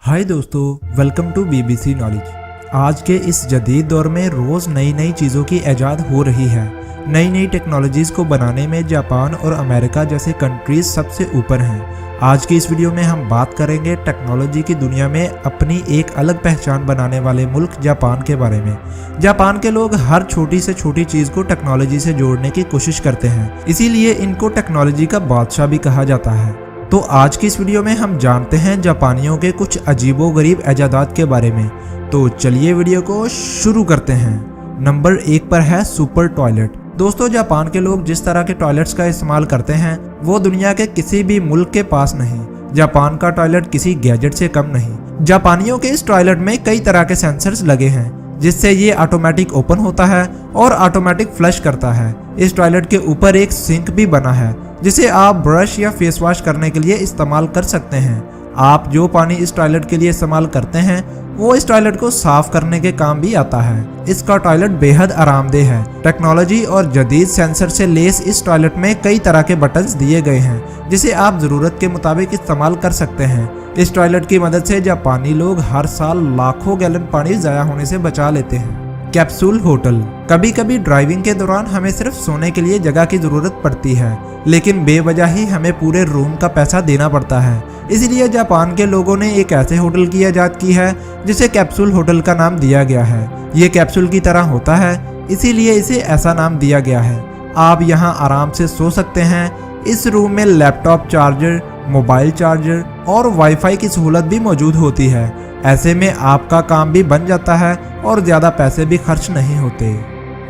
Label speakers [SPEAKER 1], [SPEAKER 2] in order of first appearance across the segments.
[SPEAKER 1] हाय दोस्तों, welcome to BBC knowledge. आज के इस जदीद दौर में रोज़ नई नई चीज़ों की ईजाद हो रही है। नई नई टेक्नोलॉजीज़ को बनाने में जापान और अमेरिका जैसे कंट्रीज सबसे ऊपर हैं। आज की इस वीडियो में हम बात करेंगे टेक्नोलॉजी की दुनिया में अपनी एक अलग पहचान बनाने वाले मुल्क जापान के बारे में। जापान के लोग हर छोटी से छोटी चीज़ को टेक्नोलॉजी से जोड़ने की कोशिश करते हैं, इसीलिए इनको टेक्नोलॉजी का बादशाह भी कहा जाता है। तो आज की इस वीडियो में हम जानते हैं जापानियों के कुछ अजीबोगरीब ईजादात के बारे में। तो चलिए वीडियो को शुरू करते हैं। नंबर 1 पर है सुपर टॉयलेट। दोस्तों, जापान के लोग जिस तरह के टॉयलेट्स का इस्तेमाल करते हैं वो दुनिया के किसी भी मुल्क के पास नहीं। जापान का टॉयलेट किसी गैजेट से कम नहीं। जापानियों के इस टॉयलेट में कई तरह के सेंसर्स लगे हैं जिससे ये ऑटोमेटिक ओपन होता है और ऑटोमेटिक फ्लश करता है। इस टॉयलेट के ऊपर एक सिंक भी बना है जिसे आप ब्रश या फेस वॉश करने के लिए इस्तेमाल कर सकते हैं। आप जो पानी इस टॉयलेट के लिए इस्तेमाल करते हैं वो इस टॉयलेट को साफ करने के काम भी आता है। इसका टॉयलेट बेहद आरामदेह है। टेक्नोलॉजी और जदीद सेंसर से लेस इस टॉयलेट में कई तरह के बटन्स दिए गए हैं जिसे आप ज़रूरत के मुताबिक इस्तेमाल कर सकते हैं। इस टॉयलेट की मदद से जापानी लोग हर साल लाखों गैलन पानी ज़ाया होने से बचा लेते हैं। Capsule hotel. कभी कभी ड्राइविंग के दौरान हमें सिर्फ सोने के लिए जगह की ज़रूरत पड़ती है, लेकिन बेवजह ही हमें पूरे रूम का पैसा देना पड़ता है। इसलिए जापान के लोगों ने एक ऐसे होटल की इजाद की है जिसे कैप्सूल होटल का नाम दिया गया है। ये कैप्सूल की तरह होता है, इसीलिए इसे ऐसा नाम दिया गया है। आप यहाँ आराम से सो सकते हैं। इस रूम में लैपटॉप चार्जर, मोबाइल चार्जर और वाईफाई की सहूलत भी मौजूद होती है। ऐसे में आपका काम भी बन जाता है और ज़्यादा पैसे भी खर्च नहीं होते।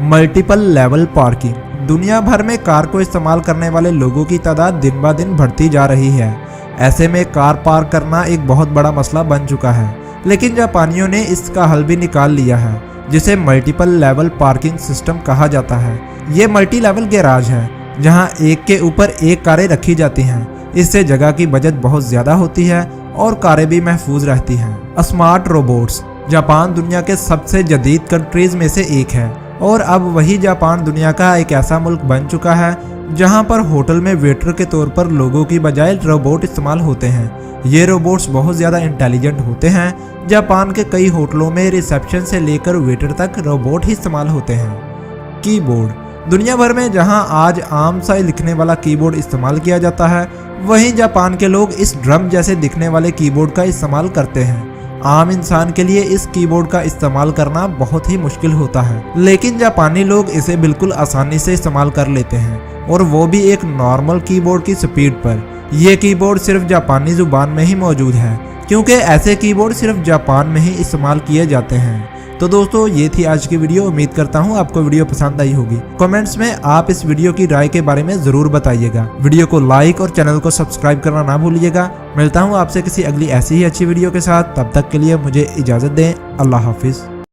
[SPEAKER 1] Multiple level parking. दुनिया भर में कार को इस्तेमाल करने वाले लोगों की तादाद दिन ब दिन बढ़ती जा रही है। ऐसे में कार पार्क करना एक बहुत बड़ा मसला बन चुका है, लेकिन जापानियों ने इसका हल भी निकाल लिया है जिसे मल्टीपल लेवल पार्किंग सिस्टम कहा जाता है। ये मल्टी लेवल गैराज है जहाँ एक के ऊपर एक कारें रखी जाती हैं। इससे जगह की बचत बहुत ज़्यादा होती है और कारें भी महफूज रहती हैं। Smart robots. जापान दुनिया के सबसे जदीद कंट्रीज में से एक है और अब वही जापान दुनिया का एक ऐसा मुल्क बन चुका है जहां पर होटल में वेटर के तौर पर लोगों की बजाय रोबोट इस्तेमाल होते हैं। ये रोबोट्स बहुत ज़्यादा इंटेलिजेंट होते हैं। जापान के कई होटलों में रिसेप्शन से लेकर वेटर तक रोबोट ही इस्तेमाल होते हैं। कीबोर्ड। दुनिया भर में जहां आज आम सा लिखने वाला कीबोर्ड इस्तेमाल किया जाता है, वहीं जापान के लोग इस ड्रम जैसे दिखने वाले कीबोर्ड का इस्तेमाल करते हैं। आम इंसान के लिए इस कीबोर्ड का इस्तेमाल करना बहुत ही मुश्किल होता है, लेकिन जापानी लोग इसे बिल्कुल आसानी से इस्तेमाल कर लेते हैं, और वो भी एक नॉर्मल कीबोर्ड की स्पीड पर। यह कीबोर्ड सिर्फ जापानी जुबान में ही मौजूद है, क्योंकि ऐसे कीबोर्ड सिर्फ जापान में ही इस्तेमाल किए जाते हैं। तो दोस्तों, ये थी आज की वीडियो। उम्मीद करता हूँ आपको वीडियो पसंद आई होगी। कमेंट्स में आप इस वीडियो की राय के बारे में ज़रूर बताइएगा। वीडियो को लाइक और चैनल को सब्सक्राइब करना ना भूलिएगा। मिलता हूँ आपसे किसी अगली ऐसी ही अच्छी वीडियो के साथ। तब तक के लिए मुझे इजाज़त दें। अल्लाह हाफिज़।